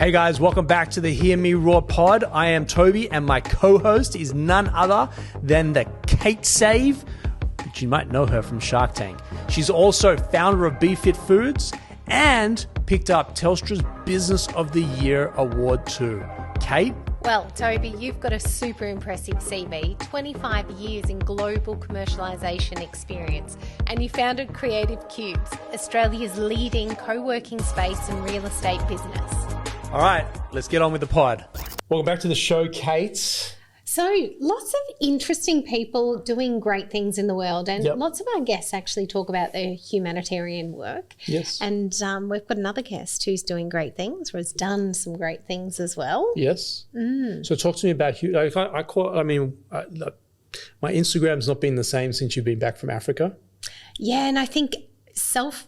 Hey guys, welcome back to the Hear Me Roar pod. I am Tobi and my co-host is none other than the Kate Save, but you might know her from Shark Tank. She's also founder of BeFit Foods and picked up Telstra's Business of the Year award too. Kate? Well, Tobi, you've got a super impressive CV, 25 years in global commercialisation experience, and you founded Creative Cubes, Australia's leading co-working space and real estate business. All right, let's get on with the pod. Welcome back to the show, Kate. So lots of interesting people doing great things in the world, and lots of our guests actually talk about their humanitarian work. Yes. And we've got another guest who's doing great things or has done some great things as well. Yes. So talk to me about, my Instagram's not been the same since you've been back from Africa. Yeah, and I think selfishly,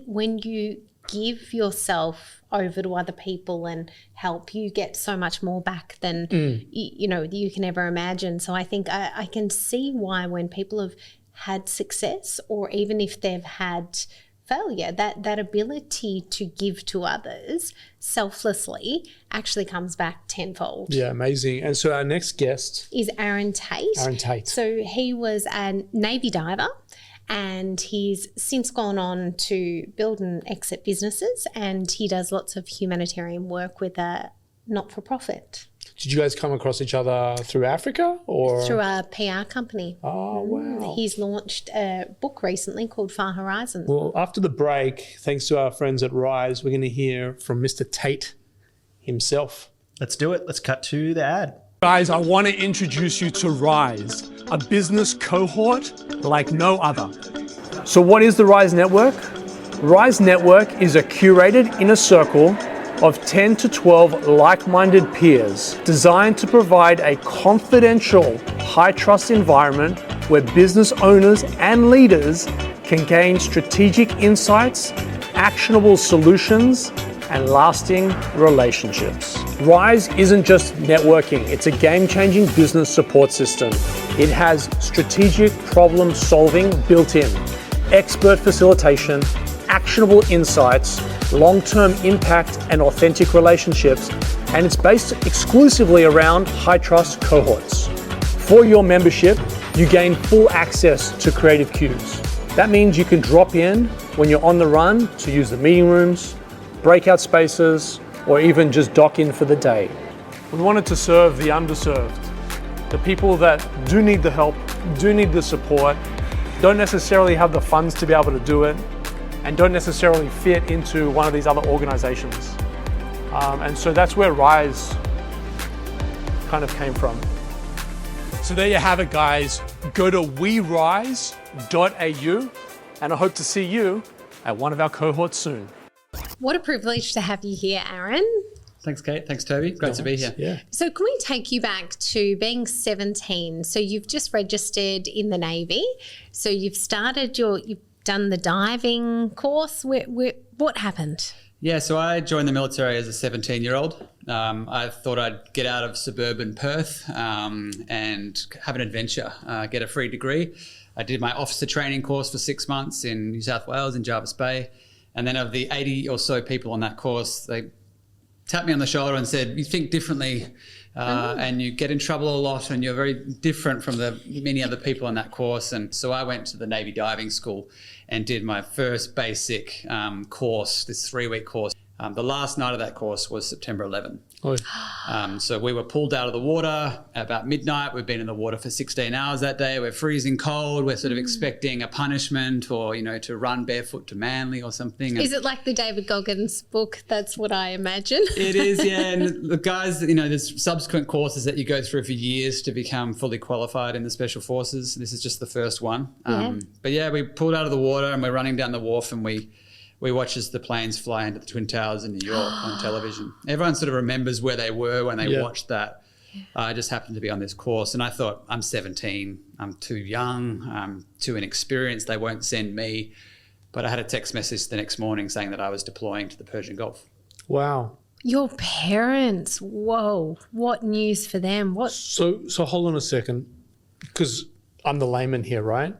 when you give yourself over to other people and help, you get so much more back than you can ever imagine. So I think I can see why when people have had success, or even if they've had failure, that ability to give to others selflessly actually comes back tenfold. Yeah, amazing. And so our next guest is Aaron Tait. Aaron Tait. So he was a Navy diver, and he's since gone on to build and exit businesses, and he does lots of humanitarian work with a not-for-profit. Did you guys come across each other through Africa or? Through a PR company. Oh, wow. He's launched a book recently called Far Horizons. Well, after the break, thanks to our friends at Rise, we're going to hear from Mr. Tait himself. Let's do it. Let's cut to the ad. Guys, I want to introduce you to Rise, a business cohort like no other. So what is the Rise Network? Rise Network is a curated inner circle of 10 to 12 like-minded peers designed to provide a confidential, high-trust environment where business owners and leaders can gain strategic insights, actionable solutions, and lasting relationships. Rise isn't just networking, it's a game-changing business support system. It has strategic problem solving built in, expert facilitation, actionable insights, long-term impact and authentic relationships, and it's based exclusively around high-trust cohorts. For your membership, you gain full access to Creative Cubes. That means you can drop in when you're on the run to use the meeting rooms, breakout spaces, or even just dock in for the day. We wanted to serve the underserved, the people that do need the help, do need the support, don't necessarily have the funds to be able to do it, and don't necessarily fit into one of these other organizations. And so that's where Rise kind of came from. So there you have it, guys. Go to werise.au, and I hope to see you at one of our cohorts soon. What a privilege to have you here, Aaron. Than's Kate. Thanks, Tobi. Great to be here. Yeah. So can we take you back to being 17? So you've just registered in the Navy. So you've done the diving course. What happened? Yeah, so I joined the military as a 17-year-old. I thought I'd get out of suburban Perth and have an adventure, get a free degree. I did my officer training course for 6 months in New South Wales in Jervis Bay. And then of the 80 or so people on that course, they tapped me on the shoulder and said, you think differently and you get in trouble a lot and you're very different from the many other people on that course. And so I went to the Navy diving school and did my first basic course, this 3-week course. The last night of that course was September 11. So we were pulled out of the water about midnight. We've been in the water for 16 hours that day. We're freezing cold. We're sort of expecting a punishment or, to run barefoot to Manly or something. Is it like the David Goggins book? That's what I imagine. It is, yeah. And the guys, there's subsequent courses that you go through for years to become fully qualified in the Special Forces. This is just the first one. But yeah, we pulled out of the water and we're running down the wharf and we watch as the planes fly into the Twin Towers in New York on television. Everyone sort of remembers where they were when they watched that. I just happened to be on this course and I thought, I'm 17, I'm too young, I'm too inexperienced, they won't send me. But I had a text message the next morning saying that I was deploying to the Persian Gulf. Wow. Your parents, whoa, what news for them? What? So hold on a second, because I'm the layman here, right?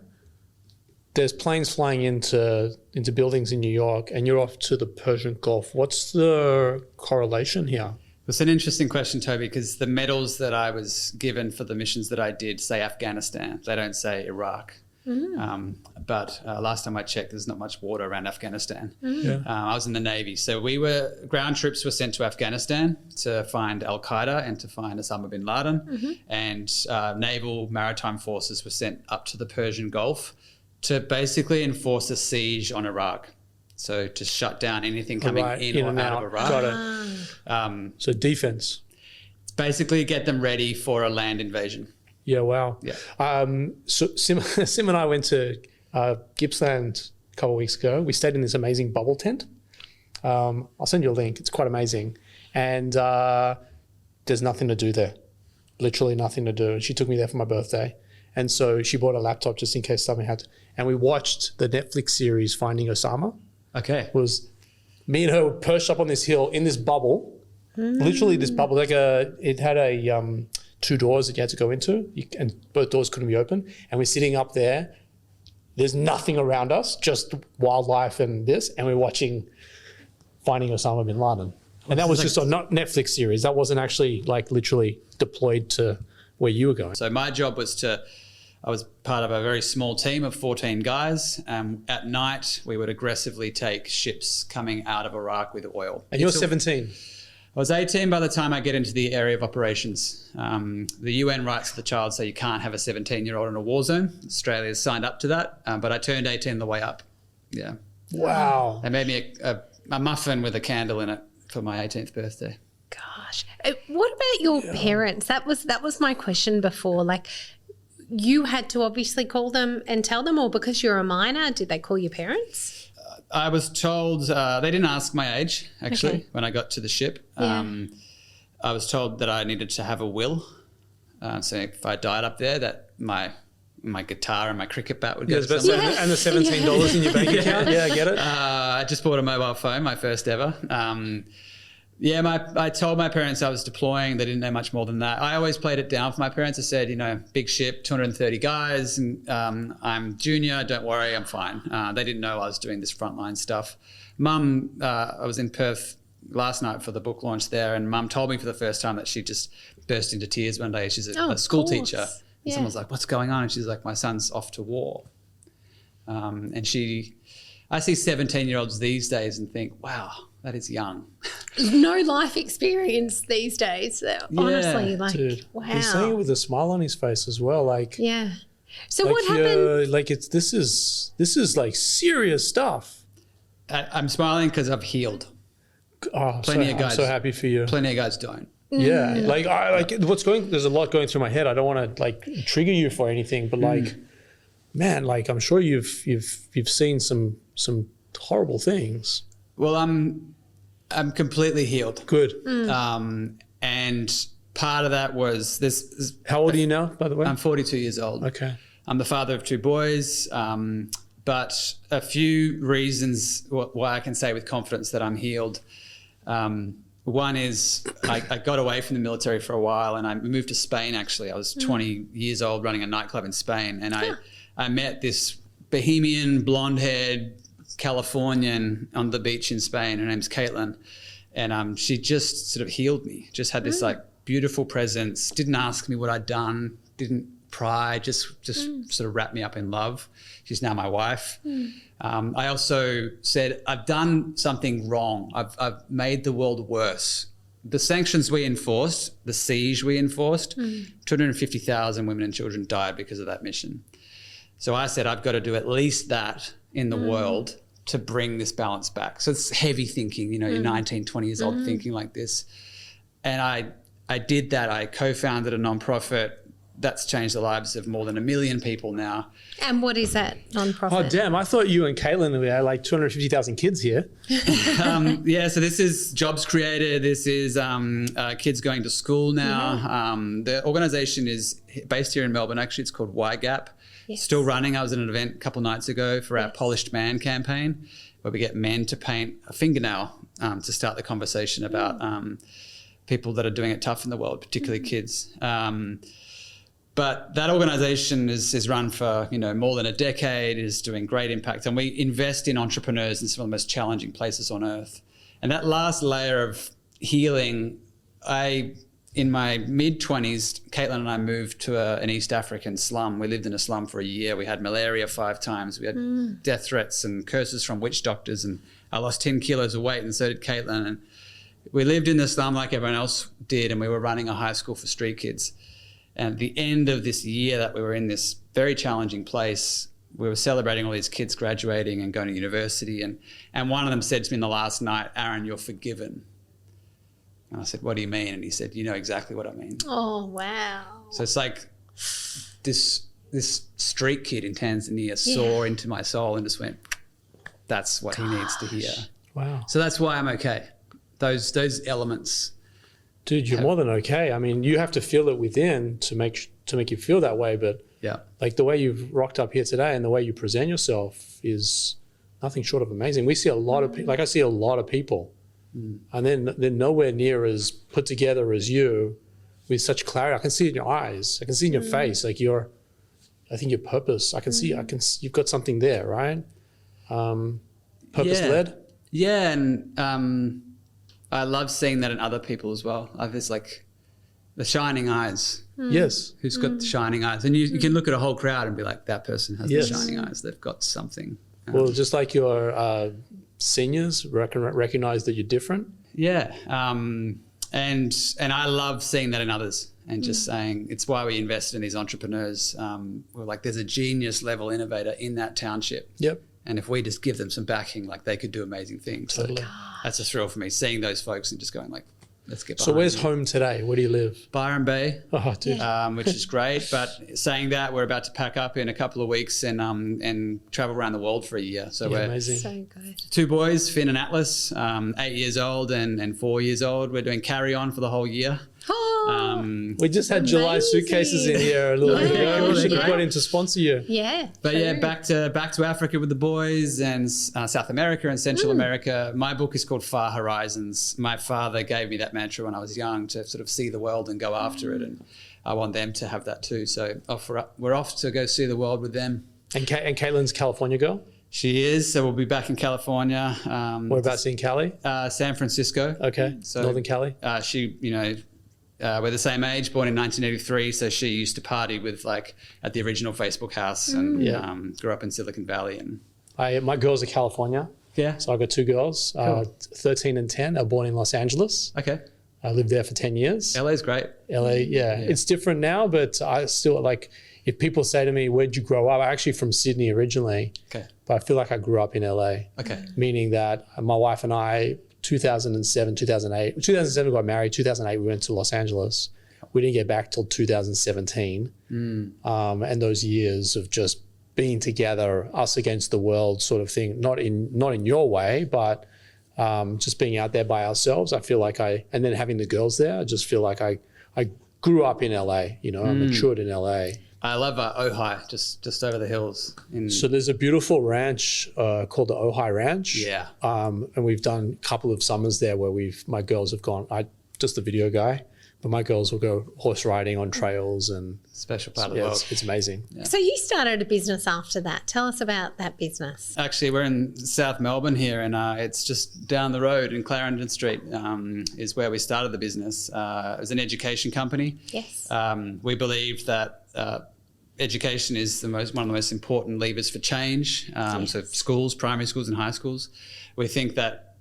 there's planes flying into buildings in New York, and you're off to the Persian Gulf. What's the correlation here? It's an interesting question, Tobi, because the medals that I was given for the missions that I did say Afghanistan. They don't say Iraq. But last time I checked, there's not much water around Afghanistan. Yeah. I was in the Navy. So ground troops were sent to Afghanistan to find Al-Qaeda and to find Osama bin Laden. And naval maritime forces were sent up to the Persian Gulf to basically enforce a siege on Iraq. So to shut down anything coming in or out of Iraq. Got it. So defense. Basically get them ready for a land invasion. Yeah, wow. Yeah. So Sim and I went to Gippsland a couple of weeks ago. We stayed in this amazing bubble tent. I'll send you a link. It's quite amazing. And there's nothing to do there. Literally nothing to do. And she took me there for my birthday. And so she bought a laptop just in case something had to. And we watched the Netflix series Finding Osama. Okay. It was me and her were perched up on this hill in this bubble. Literally this bubble. It had a 2 doors that you had to go into, and both doors couldn't be open. And we're sitting up there. There's nothing around us, just wildlife and this. And we're watching Finding Osama bin Laden. And that was just a Netflix series. That wasn't actually like literally deployed to where you were going. So my job was I was part of a very small team of 14 guys. At night, we would aggressively take ships coming out of Iraq with oil. And you're 17. I was 18 by the time I get into the area of operations. The UN rights of the child say you can't have a 17-year-old in a war zone. Australia's signed up to that, but I turned 18 the way up. Yeah. Wow. They made me a muffin with a candle in it for my 18th birthday. Gosh. What about your parents? That was my question before. Like, you had to obviously call them and tell them, or because you're a minor, did they call your parents? I was told, they didn't ask my age, actually, when I got to the ship. Yeah. I was told that I needed to have a will. So if I died up there, that my guitar and my cricket bat would go to someone. And the $17 in your bank account. Yeah, I get it. I just bought a mobile phone, my first ever. I told my parents I was deploying. They didn't know much more than that. I always played it down for my parents. I said, big ship, 230 guys, and I'm junior, don't worry, I'm fine. They didn't know I was doing this frontline stuff. Mum, I was in Perth last night for the book launch there, and Mum told me for the first time that she just burst into tears one day. She's a school teacher. And someone's like, what's going on? And she's like, my son's off to war. I see 17-year-olds these days and think, wow, that is young. No life experience these days. Honestly, dude, wow. He's saying it with a smile on his face as well. Like, yeah. So what happened? This is like serious stuff. I'm smiling because I've healed. Oh, Plenty of guys. I'm so happy for you. Plenty of guys don't. Yeah. There's a lot going through my head. I don't want to trigger you for anything, but man, I'm sure you've seen some horrible things. Well, I'm completely healed. Good. And part of that was this. How old are you now, by the way? I'm 42 years old. Okay. I'm the father of 2 boys. But a few reasons why I can say with confidence that I'm healed. One is I got away from the military for a while, and I moved to Spain, actually. I was 20 years old running a nightclub in Spain, and I met this bohemian, blonde-haired Californian on the beach in Spain. Her name's Caitlin, and she just sort of healed me, just had this beautiful presence, didn't ask me what I'd done, didn't pry, just sort of wrapped me up in love. She's now my wife. I also said, I've done something wrong. I've made the world worse. The sanctions we enforced, the siege we enforced, 250,000 women and children died because of that mission. So I said, I've got to do at least that in the world to bring this balance back. So it's heavy thinking, you're 19, 20 years old thinking like this. And I did that. I co-founded a nonprofit that's changed the lives of more than 1 million people now. And what is that nonprofit? Oh, damn. I thought you and Caitlin had like 250,000 kids here. So this is jobs created. This is kids going to school now. The organisation is based here in Melbourne. Actually, it's called ygap. Yes. Still running. I was at an event a couple of nights ago for our Polished Man campaign, where we get men to paint a fingernail to start the conversation about people that are doing it tough in the world, particularly kids. But that organization is run for, more than a decade, is doing great impact. And we invest in entrepreneurs in some of the most challenging places on earth. And that last layer of healing, in my mid-20s, Caitlin and I moved to an East African slum. We lived in a slum for a year. We had malaria 5 times. We had death threats and curses from witch doctors. And I lost 10 kilos of weight, and so did Caitlin. And we lived in the slum like everyone else did, and we were running a high school for street kids. And at the end of this year that we were in this very challenging place, we were celebrating all these kids graduating and going to university. And one of them said to me in the last night, "Aaron, you're forgiven." And I said, "What do you mean?" And he said, "You know exactly what I mean." Oh, wow. So it's like this street kid in Tanzania saw into my soul and just went, that's what he needs to hear. Wow. So that's why I'm okay. Those elements. Dude, you're more than okay. I mean, you have to feel it within to make you feel that way. But yeah, like the way you've rocked up here today and the way you present yourself is nothing short of amazing. We see a lot of I see a lot of people, and then they're nowhere near as put together as you, with such clarity. I can see it in your eyes. I can see it in your face. Like I think your purpose. I can see. You've got something there, right? Purpose led. Yeah, and I love seeing that in other people as well. There's like the shining eyes. Yes. Who's got the shining eyes? And you can look at a whole crowd and be like, that person has the shining eyes. They've got something. Well, just like your seniors recognize that you're different. Yeah. And I love seeing that in others and just saying, it's why we invest in these entrepreneurs. We're like, there's a genius level innovator in that township. Yep. And if we just give them some backing, like they could do amazing things. Totally. So that's a thrill for me, seeing those folks and just going like, let's get behind So where's it. home today? Where do you live? Byron Bay, Oh, dude. which is great. But saying that, we're about to pack up in a couple of weeks and travel around the world for a year. So we're amazing. So good. 2 boys, Finn and Atlas, 8 years old and 4 years old. We're doing carry on for the whole year. Oh, We just had July amazing. suitcases in here a little bit ago. We should have got in to sponsor you. yeah. But true. yeah, back to Africa with the boys and South America and Central America. My book is called Far Horizons. My father gave me that mantra when I was young to sort of see the world and go after it, and I want them to have that too. So we're off to go see the world with them. And Caitlin's a California girl? She is, so we'll be back in California. Whereabouts in Cali? San Francisco. Okay, So Northern Cali. We're the same age, born in 1983. So she used to party with at the original Facebook house and grew up in Silicon Valley. And My girls are California. yeah. So I've got 2 girls, 13 and 10. Are born in Los Angeles. Okay. I lived there for 10 years. LA's great. LA, it's different now, but I still if people say to me, where'd you grow up? I'm actually from Sydney originally, Okay. but I feel like I grew up in LA. Okay. Meaning that my wife and I, 2007 we got married. 2008 we went to Los Angeles. We didn't get back till 2017. And those years of just being together, us against the world sort of thing, not in your way, but just being out there by ourselves. I feel like and then having the girls there, I just feel like I grew up in LA, I matured in LA. I love Ojai, just over the hills. So there's a beautiful ranch called the Ojai Ranch. Yeah. And we've done a couple of summers there where my girls have gone, just a video guy, but my girls will go horse riding on trails and Special part of the world. it's amazing. Yeah. So you started a business after that. Tell us about that business. Actually, we're in South Melbourne here, and it's just down the road in Clarendon Street is where we started the business. It was an education company. Yes. We believed that education is one of the most important levers for change. So schools, primary schools and high schools. We think that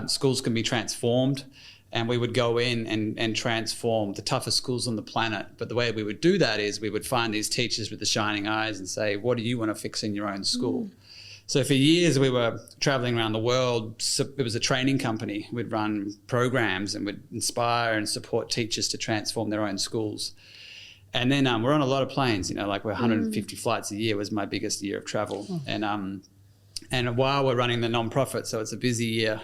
schools can be transformed, and we would go in and transform the toughest schools on the planet. But the way we would do that is we would find these teachers with the shining eyes and say, what do you want to fix in your own school? So for years we were traveling around the world. So it was a training company. We'd run programs and would inspire and support teachers to transform their own schools. And then we're on a lot of planes, we're 150 flights a year was my biggest year of travel. And while we're running the nonprofit, so it's a busy year.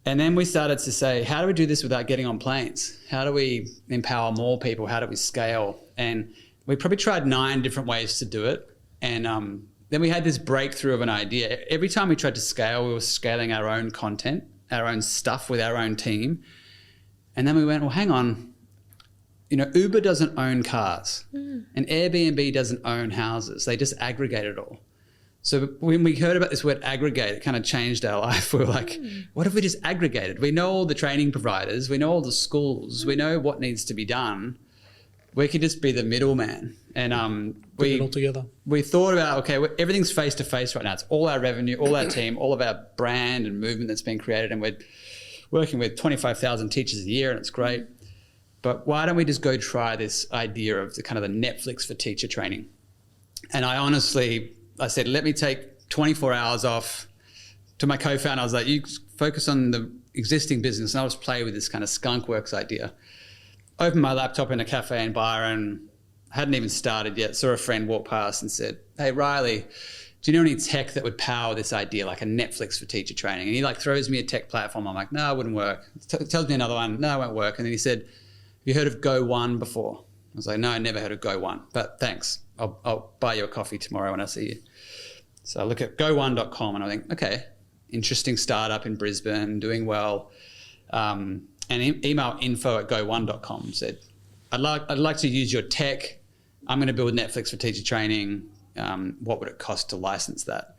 And then we started to say, how do we do this without getting on planes? How do we empower more people? How do we scale? And we probably tried 9 different ways to do it. And then we had this breakthrough of an idea. Every time we tried to scale, we were scaling our own content, our own stuff with our own team. And then we went, well, hang on. Uber doesn't own cars and Airbnb doesn't own houses. They just aggregate it all. So when we heard about this word aggregate, it kind of changed our life. We were like, what if we just aggregated? We know all the training providers. We know all the schools. We know what needs to be done. We could just be the middleman. And Put it all together. we thought about, okay, everything's face-to-face right now. It's all our revenue, all our team, all of our brand and movement that's been created. And we're working with 25,000 teachers a year, and it's great. But why don't we just go try this idea of the kind of the Netflix for teacher training? And I said, let me take 24 hours off. To my co-founder, I was like, you focus on the existing business and I'll just play with this kind of skunk works idea. Opened my laptop in a cafe in Byron, hadn't even started yet, saw a friend walk past and said, hey, Riley, do you know any tech that would power this idea, like a Netflix for teacher training? And he like throws me a tech platform. I'm like, no, it wouldn't work. Tells me another one, no, it won't work. And then he said, have you heard of Go One before? I was like, no, I never heard of Go One, but thanks. I'll buy you a coffee tomorrow when I see you. So I look at go1.com and I think, okay, interesting startup in Brisbane, doing well. And email info@go1.com said, I'd like to use your tech. I'm going to build Netflix for teacher training. What would it cost to license that?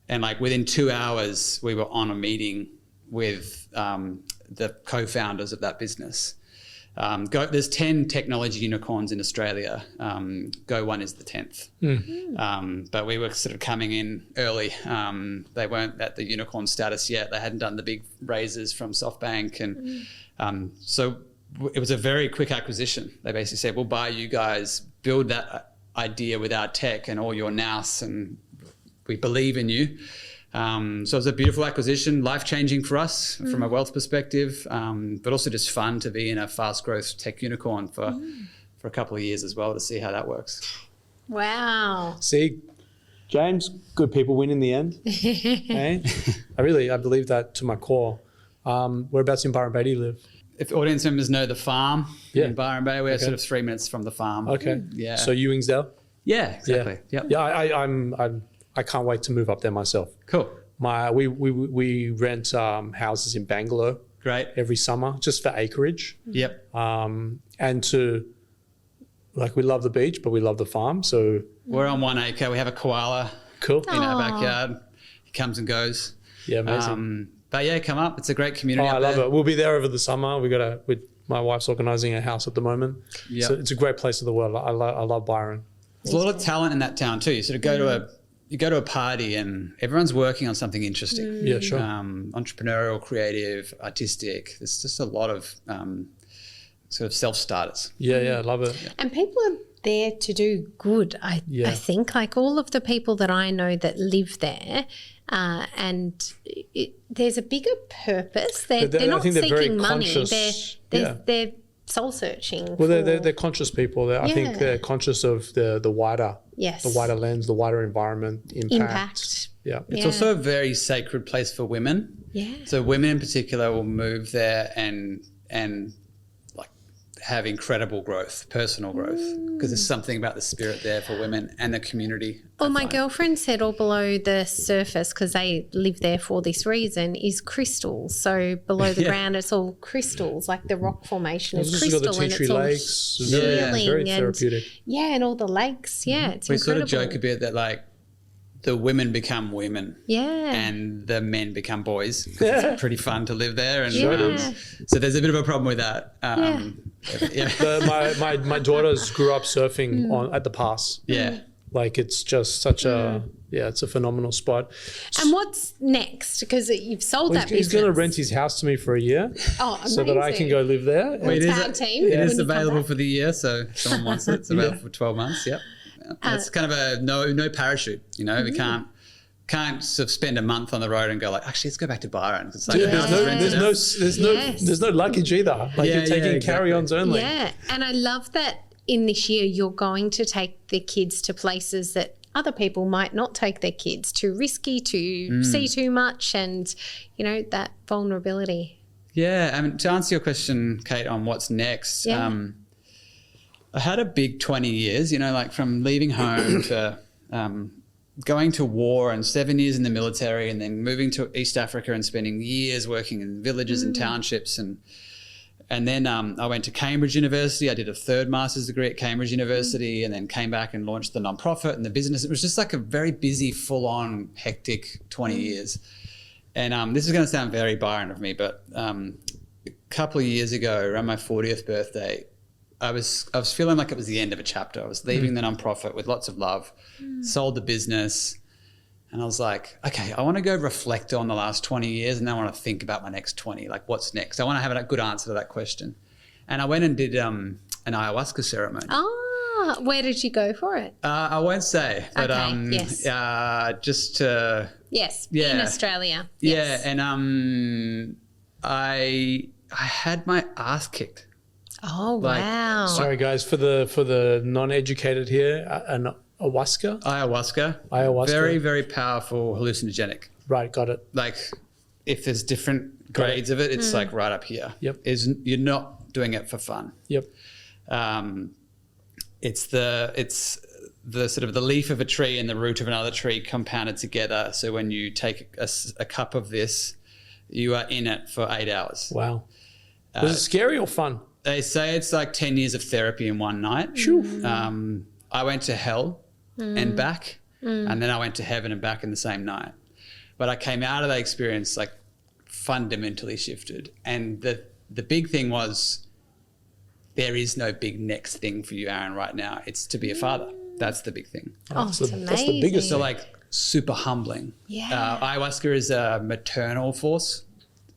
And like within 2 hours, we were on a meeting with the co-founders of that business. There's 10 technology unicorns in Australia. Go One is the 10th. But we were sort of coming in early. They weren't at the unicorn status yet. They hadn't done the big raises from SoftBank. And so it was a very quick acquisition. They basically said, we'll buy you guys, build that idea with our tech and all your nous, and we believe in you. So it was a beautiful acquisition, life-changing for us from a wealth perspective, but also just fun to be in a fast-growth tech unicorn for a couple of years as well to see how that works. Wow. See, James, good people win in the end. Hey? I believe that to my core. Whereabouts in Byron Bay do you live? If audience members know the farm Yeah. in Byron Bay, we're sort of 3 minutes from the farm. Okay. Yeah. So Ewingsdale? Yeah, exactly. Yeah. Yep. Yeah, I can't wait to move up there myself. Cool. We rent houses in Bangalore Great. every summer just for acreage. Yep. And we love the beach, but we love the farm. So We're on 1 acre. We have a koala cool. in our backyard. He comes and goes. Yeah, amazing. But yeah, come up. It's a great community. I love it. We'll be there over the summer. My wife's organising a house at the moment. Yep. So it's a great place of the world. I love Byron. There's a lot of talent in that town too. You sort of go to a party and everyone's working on something interesting. Yeah, sure. Entrepreneurial, creative, artistic. There's just a lot of sort of self-starters. Yeah, I love it. And people are there to do good. I think like all of the people that I know that live there, and there's a bigger purpose. They're not seeking money. They're soul searching. Well, they're conscious people. I think they're conscious of the wider, the wider lens, the wider environment impact. Yeah, it's also a very sacred place for women. Yeah. So women in particular will move there and like have incredible growth, personal growth, because there's something about the spirit there for women and the community. Well, my girlfriend said all below the surface, because they live there for this reason, is crystals. So below the ground, it's all crystals, like the rock formation is crystal, got the tea tree lakes. It's very therapeutic. And all the lakes. Yeah, it's we incredible. sort of joke a bit that like the women become women, and the men become boys. It's pretty fun to live there, and so there's a bit of a problem with that. My daughters grew up surfing at the pass. Yeah. Like it's just such it's a phenomenal spot. And what's next? Because you've sold that business. He's going to rent his house to me for a year. Oh, amazing. So that I can go live there. Tag team. It is available for the year, so if someone wants it. It's available for 12 months. Yep. It's kind of a no parachute. You know, we can't sort of spend a month on the road and go like, actually, let's go back to Byron. It's like, there's no luggage either. Like you're taking carry-ons only. Yeah, and I love that in this year you're going to take the kids to places that other people might not take their kids, too risky, to see too much, and that vulnerability. Yeah, I mean, to answer your question, Kate, on what's next. I had a big 20 years, like from leaving home to going to war and 7 years in the military, and then moving to East Africa and spending years working in villages and townships, and And then I went to Cambridge University. I did a third master's degree at Cambridge University, and then came back and launched the nonprofit and the business. It was just like a very busy, full-on, hectic 20 years. And this is going to sound very Byron of me, but a couple of years ago, around my 40th birthday, I was feeling like it was the end of a chapter. I was leaving the nonprofit with lots of love, sold the business, and I was like, okay, I want to go reflect on the last 20 years, and then I want to think about my next 20. Like, what's next? I want to have a good answer to that question. And I went and did an ayahuasca ceremony. Ah, where did you go for it? I won't say, but yes. Just to... Yes, Yeah. in Australia. Yeah, Yes. and I had my ass kicked. Oh, like, wow. Sorry, guys, for the non-educated here, an ayahuasca. Very, very powerful hallucinogenic. Right, got it. Like, if there's different grades of it, it's like right up here. Yep. You're not doing it for fun. Yep. It's the sort of the leaf of a tree and the root of another tree compounded together. So when you take a cup of this, you are in it for 8 hours. Wow. Was it scary or fun? They say it's like 10 years of therapy in one night. Sure. I went to hell and back, and then I went to heaven and back in the same night. But I came out of that experience like fundamentally shifted. And the big thing was, there is no big next thing for you, Aaron, right now. It's to be a father. That's the big thing. Oh, it's amazing. That's the biggest. So like super humbling. Yeah. Ayahuasca is a maternal force.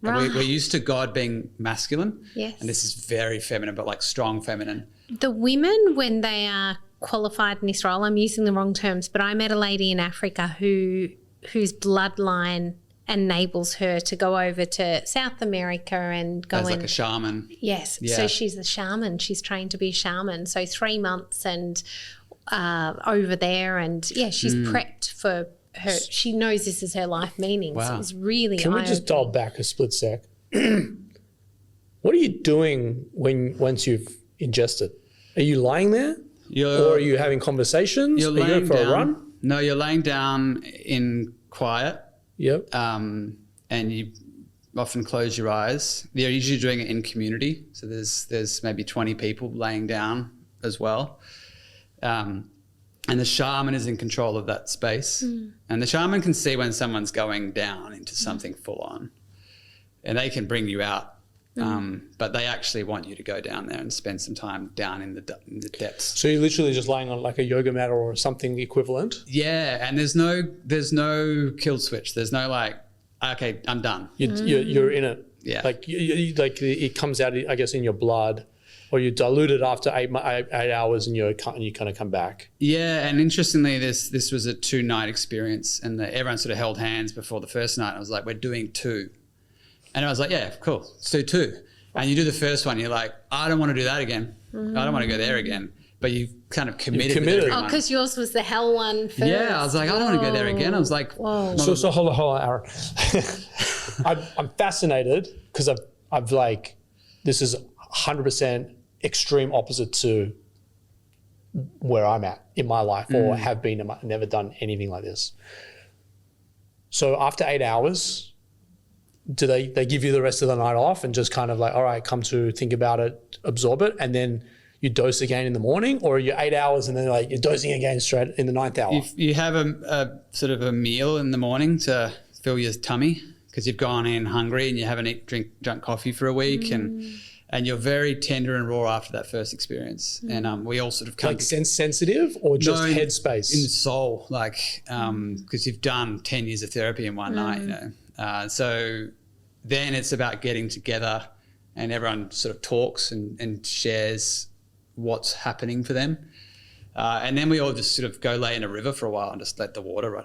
Right. We're used to God being masculine. Yes. And this is very feminine, but like strong feminine. The women, when they are qualified in this role, I'm using the wrong terms, but I met a lady in Africa whose bloodline enables her to go over to South America and go As in. like a shaman. Yes. Yeah. So she's a shaman. She's trained to be a shaman. So 3 months and over there, and she's prepped for her. She knows this is her life meaning. Wow. So it's really Can we just dial back a split sec? What are you doing once you've ingested? Are you lying there? Or are you having conversations? You're are you laying going for down. a run? No, you're laying down in quiet. Yep. And you often close your eyes. You're usually doing it in community. So there's maybe 20 people laying down as well. And the shaman is in control of that space. And the shaman can see when someone's going down into something full on. And they can bring you out. But they actually want you to go down there and spend some time down in the depths. So you're literally just lying on like a yoga mat or something equivalent? Yeah, and there's no kill switch. There's no like, okay, I'm done. You're in it. Yeah. Like like it comes out, I guess, in your blood, or you dilute it after 8 hours, and you kind of come back. Yeah, and interestingly, this was a 2-night experience, and everyone sort of held hands before the first night. I was like, we're doing 2. And I was like, yeah, cool, let's do 2. And you do the first one, you're like, I don't want to do that again. I don't want to go there again. But you kind of committed. With everyone. Oh, because yours was the hell one first. Yeah, I was like, I don't want to go there again. I was like, whoa. So hold on, Aaron. I'm fascinated because I've like, this is 100% extreme opposite to where I'm at in my life, or have been. I've never done anything like this. So after 8 hours, do they give you the rest of the night off and just kind of like, all right, come to think about it, absorb it, and then you dose again in the morning? Or are you 8 hours and then like you're dosing again straight in the 9th hour? you have a sort of a meal in the morning to fill your tummy because you've gone in hungry and you haven't drunk coffee for a week, and you're very tender and raw after that first experience. And we all sort of come like sensitive or just headspace? In the soul, like because you've done 10 years of therapy in one night, you know. So then it's about getting together and everyone sort of talks and shares what's happening for them. And then we all just sort of go lay in a river for a while and just let the water,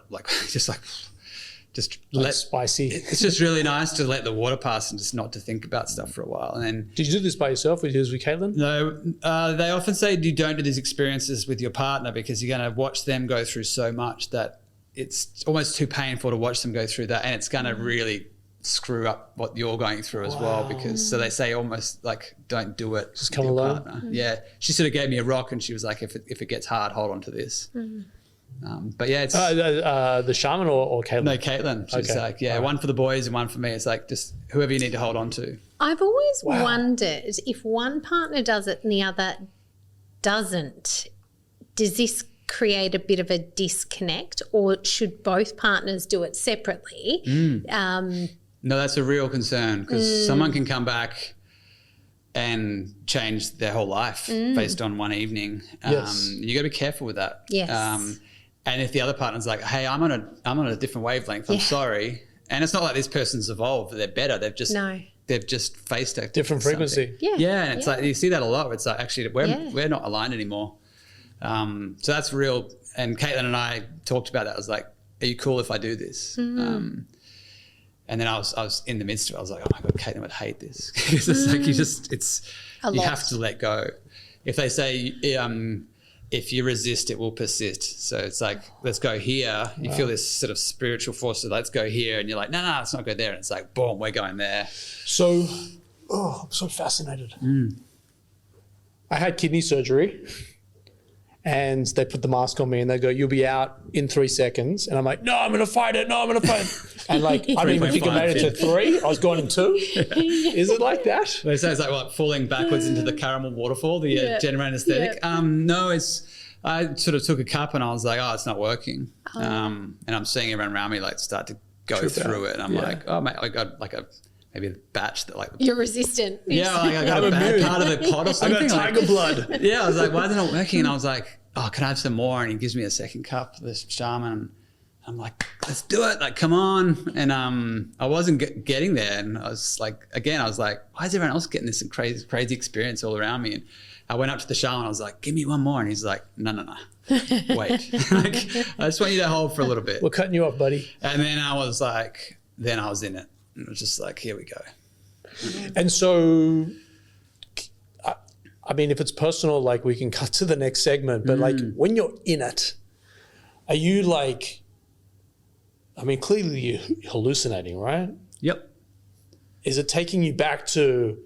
let spicy. It's just really nice to let the water pass and just not to think about stuff for a while. And then, did you do this by yourself? Did you do this with Caitlin? No, they often say you don't do these experiences with your partner because you're going to watch them go through so much that it's almost too painful to watch them go through that, and it's going to really screw up what you're going through as well. Because so they say almost like don't do it. Just come alone. Partner. Yeah, she sort of gave me a rock and she was like, if it gets hard, hold on to this. But yeah, it's The shaman or Caitlin? no Caitlin. She's Okay. like, yeah, one for the boys and one for me. It's like just whoever you need to hold on to. I've always wondered if one partner does it and the other doesn't, does this create a bit of a disconnect, or should both partners do it separately? No, that's a real concern because someone can come back and change their whole life based on one evening. Yes. You got to be careful with that. Yes. And if the other partner's like, hey, I'm on a different wavelength, I'm sorry. And it's not like this person's evolved, they're better. They've just faced a Different frequency. Yeah, and it's like you see that a lot. Where it's like actually we're not aligned anymore. So that's real. And Caitlin and I talked about that. I was like, "Are you cool if I do this?" And then I was in the midst of it. I was like, "Oh my god, Caitlin would hate this because it's like you have to let go." If they say if you resist, it will persist. So it's like, let's go here. You feel this sort of spiritual force. So let's go here, and you're like, no, let's not go there. And it's like, boom, we're going there. So, I'm so fascinated. I had kidney surgery and they put the mask on me and they go, you'll be out in 3 seconds. And I'm like, no, I'm going to fight it. No, I'm going to fight it. And like, I don't even think I made it to 3. I was going in 2. Is it like that? They say it's like what, falling backwards into the caramel waterfall, the general anesthetic. No, I sort of took a cup and I was like, oh, it's not working. And I'm seeing everyone around me like start to go through it. And I'm like, oh, mate, I got like maybe a batch that like You're resistant. Yeah, like I got a bad part of the pot or something. I got tiger blood. Yeah, I was like, why is it not working? And I was like, oh, can I have some more? And he gives me a second cup, this shaman. I'm like, let's do it. Like, come on. And I wasn't getting there. And I was like, why is everyone else getting this crazy experience all around me? And I went up to the shaman. I was like, give me one more. And he's like, no. Wait. Like, I just want you to hold for a little bit. We're cutting you off, buddy. And then I was in it. And it was just like, here we go. And so, I mean, if it's personal, like we can cut to the next segment, but like when you're in it, are you like, I mean, clearly you're hallucinating, right? Yep. Is it taking you back to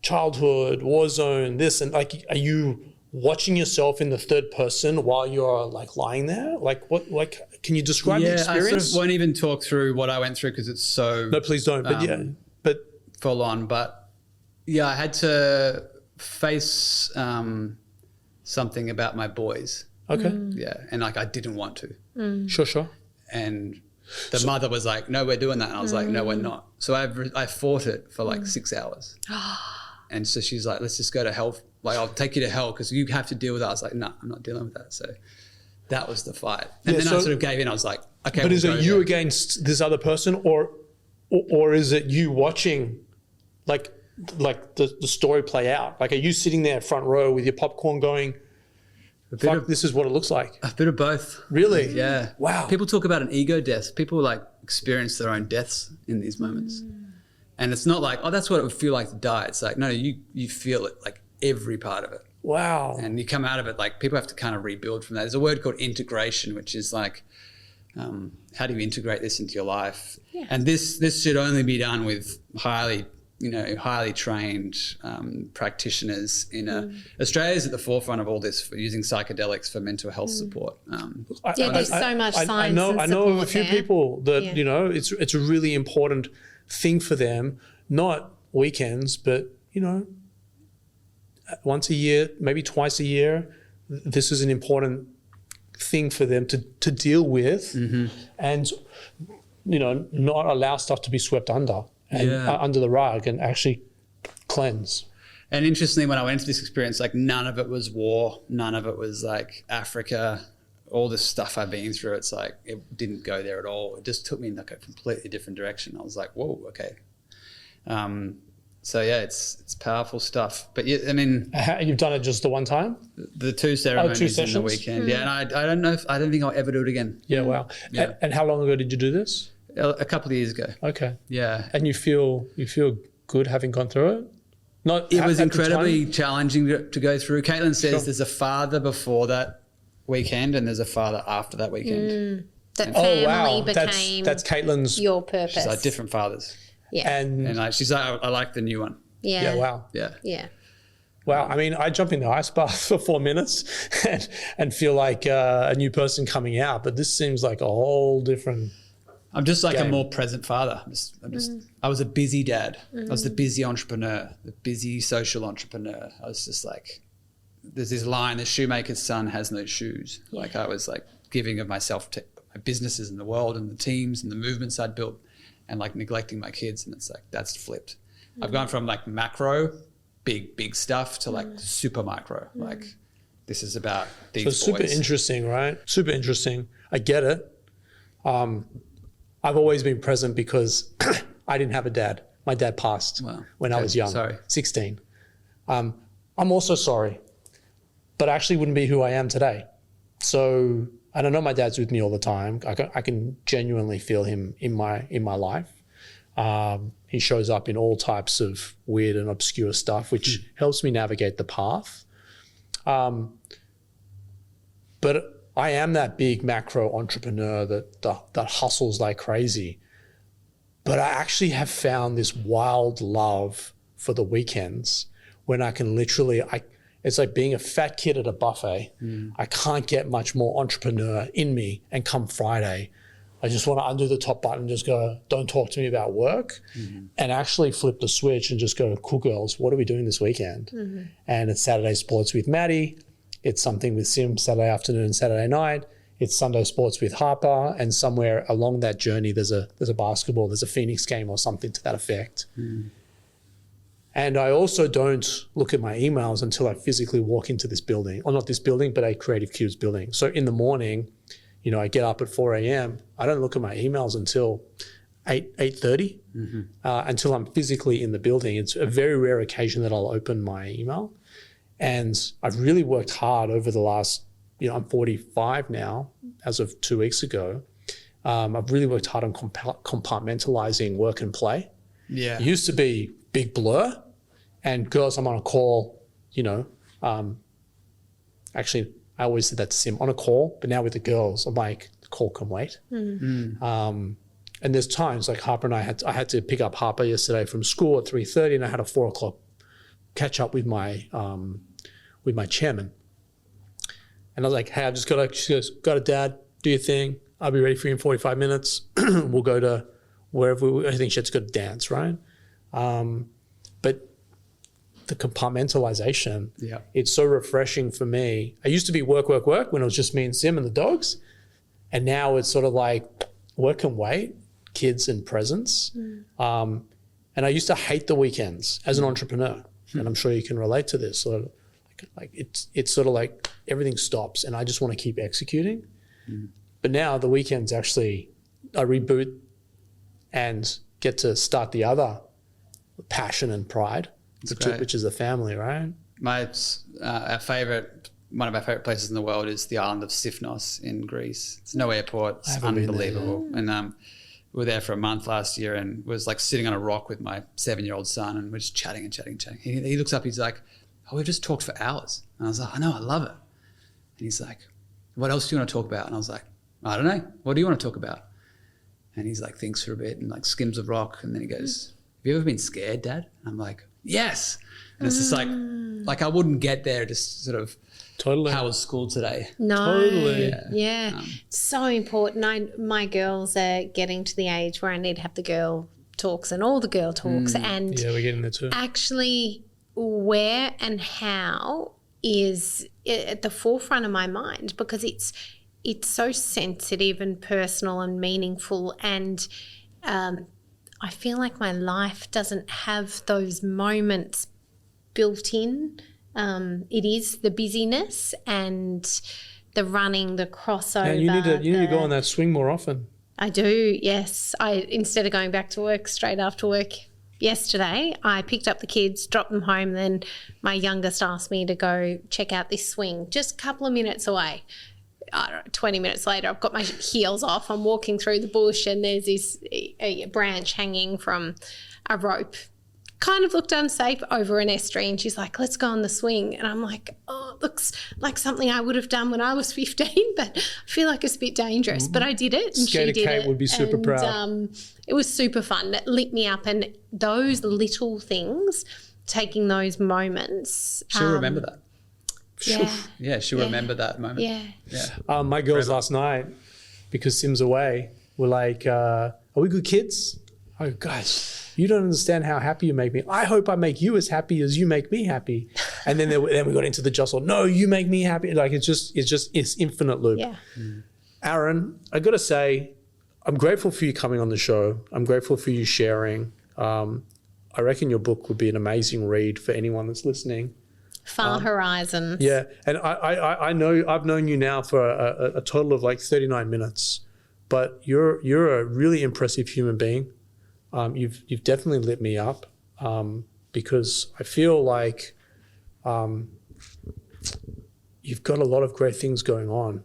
childhood, war zone, this, and like, are you watching yourself in the third person while you're like lying there? Like what, like, can you describe the experience? I sort of won't even talk through what I went through because it's so... No, please don't. But full on. But yeah, I had to face something about my boys. Okay. Yeah. And like, I didn't want to. Sure. And the mother was like, no, we're doing that. And I was like, no, we're not. So I fought it for like 6 hours. And so she's like, let's just go to hell. Like, I'll take you to hell because you have to deal with that. I was like, no, I'm not dealing with that. So that was the fight. And then I sort of gave in. I was like, okay. But is it you against this other person or is it you watching like the story play out? Like, are you sitting there front row with your popcorn going, fuck, this is what it looks like? A bit of both. Really? Yeah. Wow. People talk about an ego death. People like experience their own deaths in these moments. And it's not like, oh, that's what it would feel like to die. It's like, no, you feel it, like every part of it. Wow. And you come out of it, like people have to kind of rebuild from that. There's a word called integration, which is like, how do you integrate this into your life? Yeah. And this should only be done with highly trained practitioners. Australia's at the forefront of all this for using psychedelics for mental health support. There's so much science. I know of a few people that it's a really important thing for them. Not weekends, but once a year, maybe twice a year. This is an important thing for them to deal with, and not allow stuff to be swept under. Under the rug and actually cleanse. And interestingly, when I went into this experience, like none of it was war, none of it was like Africa, all this stuff I've been through, it's like it didn't go there at all. It just took me in like a completely different direction. I was like, whoa, okay. So yeah, it's powerful stuff. But yeah, I mean, you've done it just the one time? The 2 ceremonies in the weekend. Yeah, and I don't think I'll ever do it again. Yeah, wow. Yeah. And how long ago did you do this? A couple of years ago. Okay. Yeah. And you feel good having gone through it? It was incredibly challenging to go through. Caitlin says there's a father before that weekend and there's a father after that weekend. That family became that's Caitlin's your purpose. She's like different fathers. Yeah. And like she's like, I like the new one. Yeah. Yeah, wow. Yeah. Yeah. Wow. I mean, I jump in the ice bath for 4 minutes and feel like a new person coming out, but this seems like a whole different. I'm just like game. a more present father. I was a busy dad. I was the busy entrepreneur, the busy social entrepreneur. I was just like, there's this line, the shoemaker's son has no shoes. Like I was like giving of myself to my businesses in the world and the teams and the movements I'd built and like neglecting my kids. And it's like, that's flipped. I've gone from like macro, big stuff to like super micro. Like this is about these boys. Super interesting, right? Super interesting. I get it. I've always been present because I didn't have a dad. My dad passed when I was young, 16. I'm also sorry, but I actually wouldn't be who I am today. So I don't know, my dad's with me all the time. I can genuinely feel him in my life. He shows up in all types of weird and obscure stuff, which helps me navigate the path. But I am that big macro entrepreneur that hustles like crazy. But I actually have found this wild love for the weekends when I can literally, it's like being a fat kid at a buffet. I can't get much more entrepreneur in me, and come Friday, I just want to undo the top button and just go, don't talk to me about work, and actually flip the switch and just go, cool girls, what are we doing this weekend? And it's Saturday sports with Maddie. It's something with Sim Saturday afternoon and Saturday night. It's Sunday sports with Harper, and somewhere along that journey there's a basketball, there's a Phoenix game or something to that effect. And I also don't look at my emails until I physically walk into this building, or not this building, but a Creative Cubes building. So in the morning, I get up at 4 a.m. I don't look at my emails until 8:30, until I'm physically in the building. It's a very rare occasion that I'll open my email. And I've really worked hard over the last, I'm 45 now, as of 2 weeks ago. I've really worked hard on compartmentalizing work and play. Yeah. It used to be big blur, and girls, I'm on a call, actually, I always said that to Sim, on a call, but now with the girls, I'm like, the call can wait. And there's times like Harper and I had to pick up Harper yesterday from school at 3:30, and I had a 4 o'clock catch up with my chairman. And I was like, hey, she goes, got it, Dad, do your thing. I'll be ready for you in 45 minutes. We'll go to wherever, I think she had to go to dance, right? But the compartmentalization, it's so refreshing for me. I used to be work when it was just me and Sim and the dogs. And now it's sort of like work can wait, kids and presents. And I used to hate the weekends as an entrepreneur. And I'm sure you can relate to this. So like it's sort of like everything stops and I just want to keep executing. But now the weekends actually, I reboot and get to start the other passion and pride, which is the family, right? One of our favorite places in the world is the island of Sifnos in Greece. It's no airport. It's unbelievable. And we were there for a month last year and was like sitting on a rock with my 7-year-old son, and we're just chatting. He looks up, he's like, oh, we've just talked for hours. And I was like, I know, I love it. And he's like, what else do you want to talk about? And I was like, I don't know. What do you want to talk about? And he's like, thinks for a bit and like skims the rock. And then he goes, have you ever been scared, Dad? And I'm like, yes. And it's just like I wouldn't get there just sort of, totally. How was school today? No. Totally. Yeah. So important. My girls are getting to the age where I need to have the girl talks and all the girl talks. And yeah, we're getting there too. Actually, where and how is at the forefront of my mind, because it's so sensitive and personal and meaningful, and I feel like my life doesn't have those moments built in. It is the busyness and the running, the crossover. And you need to go on that swing more often. I do, yes. Instead of going back to work straight after work yesterday, I picked up the kids, dropped them home, then my youngest asked me to go check out this swing just a couple of minutes away. I don't know, 20 minutes later, I've got my heels off. I'm walking through the bush and there's this a branch hanging from a rope. Kind of looked unsafe over an estuary, and she's like, let's go on the swing. And I'm like, oh, it looks like something I would have done when I was 15, but I feel like it's a bit dangerous. But I did it, and Skater she did Kate it. would be super proud. It was super fun. It lit me up, and those little things taking those moments. She'll remember that. Yeah. Yeah, she'll remember that moment. Yeah. My girls last night, because Sim's away, were like, are we good kids? Oh, guys, you don't understand how happy you make me. I hope I make you as happy as you make me happy. And then we got into the jostle. No, you make me happy. Like it's infinite loop. Yeah. Aaron, I got to say, I'm grateful for you coming on the show. I'm grateful for you sharing. I reckon your book would be an amazing read for anyone that's listening. Far horizons. Yeah, and I know I've known you now for a total of like 39 minutes, but you're a really impressive human being. You've definitely lit me up because I feel like you've got a lot of great things going on,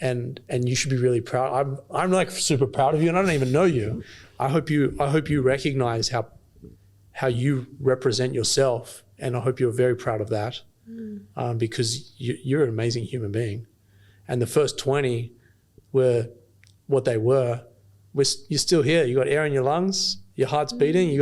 and you should be really proud. I'm like super proud of you, and I don't even know you. I hope you recognize how you represent yourself. And I hope you're very proud of that because you're an amazing human being. And the first 20 were what they were. You're still here. You got air in your lungs. Your heart's beating. You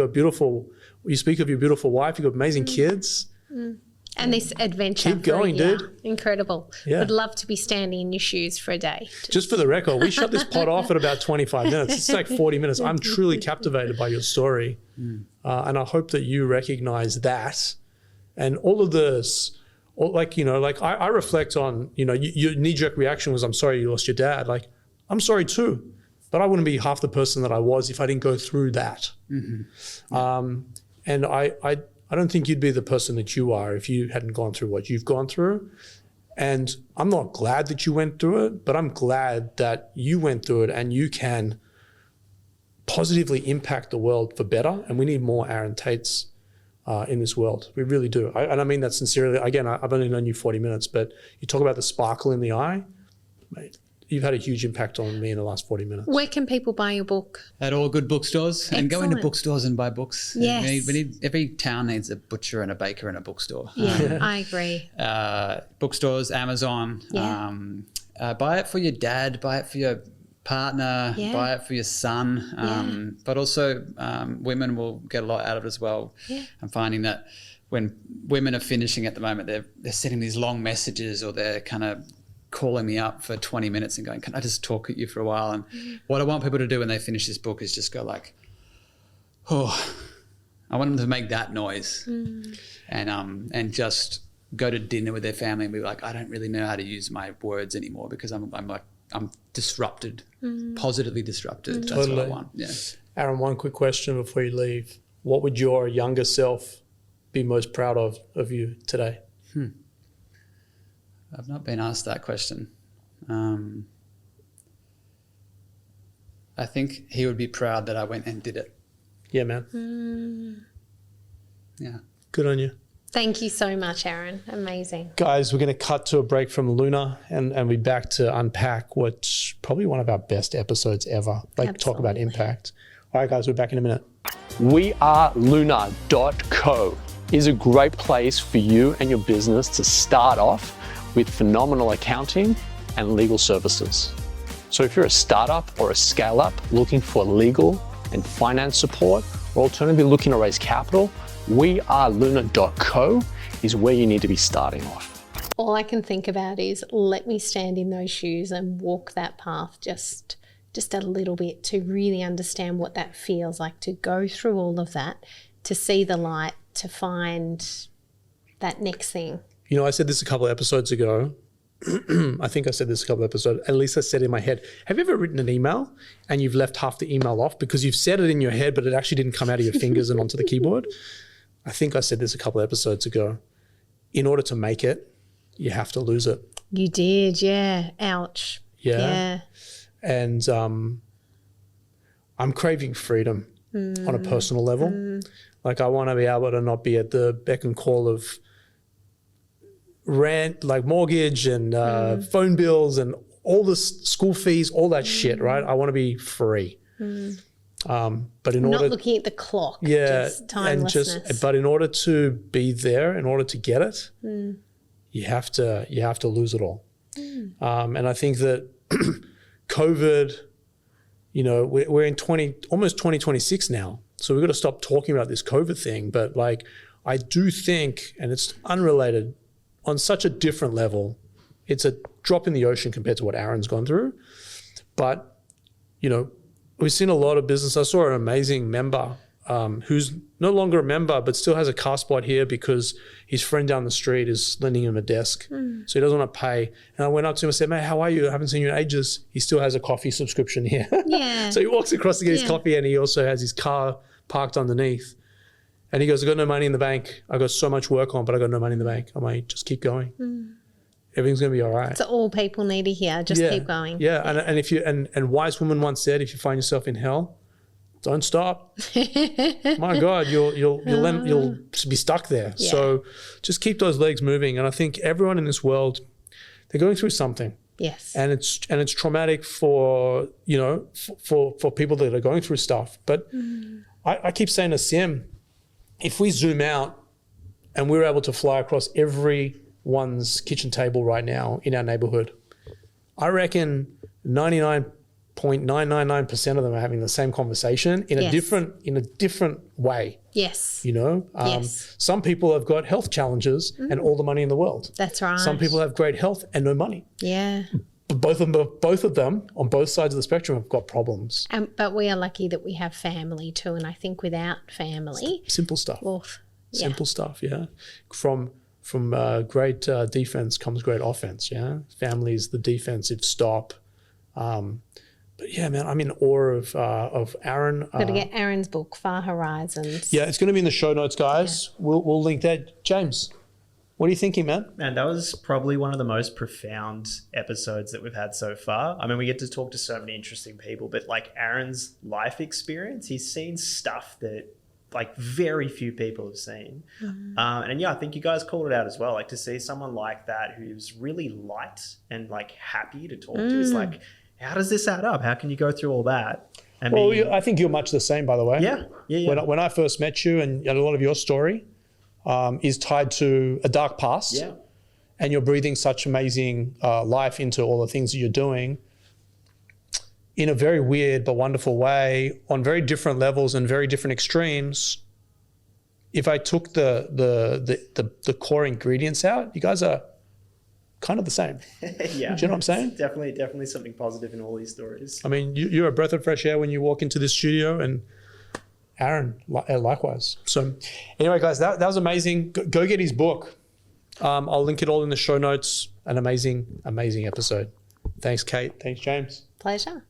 speak of your beautiful wife. You got amazing kids. And this adventure. Keep going, dude. Incredible. Yeah. Would love to be standing in your shoes for a day. Just for the record, we shut this pod off at about 25 minutes. It's like 40 minutes. I'm truly captivated by your story. And I hope that you recognize that. And all of this, I reflect on, your knee-jerk reaction was, I'm sorry you lost your dad. Like, I'm sorry too, but I wouldn't be half the person that I was if I didn't go through that. And I don't think you'd be the person that you are if you hadn't gone through what you've gone through. And I'm not glad that you went through it, but I'm glad that you went through it and you can positively impact the world for better. And we need more Aaron Taits in this world. We really do. And I mean that sincerely. Again, I've only known you 40 minutes, but you talk about the sparkle in the eye. Mate, you've had a huge impact on me in the last 40 minutes. Where can people buy your book? At all good bookstores. And go into bookstores and buy books. Yes. We need every town needs a butcher and a baker and a bookstore. Yeah, I agree. Bookstores, Amazon. Yeah. Buy it for your dad. Buy it for your partner. Yeah. Buy it for your son. But also women will get a lot out of it as well. Yeah. I'm finding that when women are finishing at the moment, they're sending these long messages or they're kind of calling me up for 20 minutes and going, can I just talk at you for a while? And what I want people to do when they finish this book is just go like, oh, I want them to make that noise and just go to dinner with their family and be like, I don't really know how to use my words anymore because I'm disrupted, positively disrupted. That's Totally. what I want. Yeah. Aaron, one quick question before you leave. What would your younger self be most proud of you today? I've not been asked that question. I think he would be proud that I went and did it. Yeah, man. Yeah. Good on you. Thank you so much, Aaron. Amazing. Guys, we're going to cut to a break from Luna and be back to unpack what's probably one of our best episodes ever. Talk about impact. All right, guys, we're back in a minute. weareluna.co is a great place for you and your business to start off with phenomenal accounting and legal services. So if you're a startup or a scale-up looking for legal and finance support, or alternatively looking to raise capital, weareluna.co is where you need to be starting off. All I can think about is let me stand in those shoes and walk that path just a little bit to really understand what that feels like, to go through all of that, to see the light, to find that next thing. You know, I said this a couple of episodes ago. I think I said this a couple of episodes. At least I said it in my head. Have you ever written an email and you've left half the email off because you've said it in your head, but it actually didn't come out of your fingers and onto the keyboard? I think I said this a couple of episodes ago. In order to make it, you have to lose it. You did, yeah. Ouch. Yeah. And I'm craving freedom on a personal level. Like I want to be able to not be at the beck and call of rent, like mortgage and phone bills and all the school fees, all that shit, right? I want to be free. But in order, not looking at the clock, yeah, just timelessness. but in order to be there, in order to get it, you have to lose it all. And I think that COVID, you know, we're in almost 2026 now, so we've got to stop talking about this COVID thing. But like, I do think, and it's unrelated, on such a different level, it's a drop in the ocean compared to what Aaron's gone through. But, you know, we've seen a lot of business. I saw an amazing member who's no longer a member but still has a car spot here because his friend down the street is lending him a desk. So he doesn't want to pay. And I went up to him and said, mate, how are you? I haven't seen you in ages. He still has a coffee subscription here. Yeah. So he walks across to get his coffee, and he also has his car parked underneath. And he goes, I got no money in the bank. I got so much work on, but I got no money in the bank. I'm like, just keep going. Everything's going to be all right. It's all people need to hear. Just keep going. Yeah. And if you, and wise woman once said, if you find yourself in hell, don't stop. My God, you'll be stuck there. Yeah. So just keep those legs moving. And I think everyone in this world, they're going through something. Yes. And it's traumatic for, you know, for people that are going through stuff. But I keep saying to Sim, if we zoom out and we're able to fly across everyone's kitchen table right now in our neighborhood, I reckon 99.999% of them are having the same conversation in a different way. Yes. You know, Yes. Some people have got health challenges and all the money in the world. That's right. Some people have great health and no money. Yeah. But both of them on both sides of the spectrum have got problems. But we are lucky that we have family too. And I think without family, Simple stuff. yeah. Simple stuff. Yeah. From great defense comes great offense. Yeah. Family is the defensive stop. But yeah, man, I'm in awe of Aaron. Got to get Aaron's book, Far Horizons. Yeah, it's going to be in the show notes, guys. Yeah. We'll link that. James, what are you thinking, man? Man, that was probably one of the most profound episodes that we've had so far. I mean, we get to talk to so many interesting people, but like Aaron's life experience, he's seen stuff that like very few people have seen. And yeah, I think you guys called it out as well. Like to see someone like that who's really light and like happy to talk to is like, how does this add up? How can you go through all that? And I think you're much the same, by the way. Yeah. When I first met you, and a lot of your story is tied to a dark past. Yeah. And you're breathing such amazing life into all the things that you're doing in a very weird but wonderful way on very different levels and very different extremes. If I took the core ingredients out, you guys are kind of the same. Yeah. Do you know what I'm saying? Definitely something positive in all these stories. I mean, you're a breath of fresh air when you walk into this studio, and Aaron, likewise. So anyway, guys, that was amazing. Go get his book. I'll link it all in the show notes. An amazing, amazing episode. Thanks, Kate. Thanks, James. Pleasure.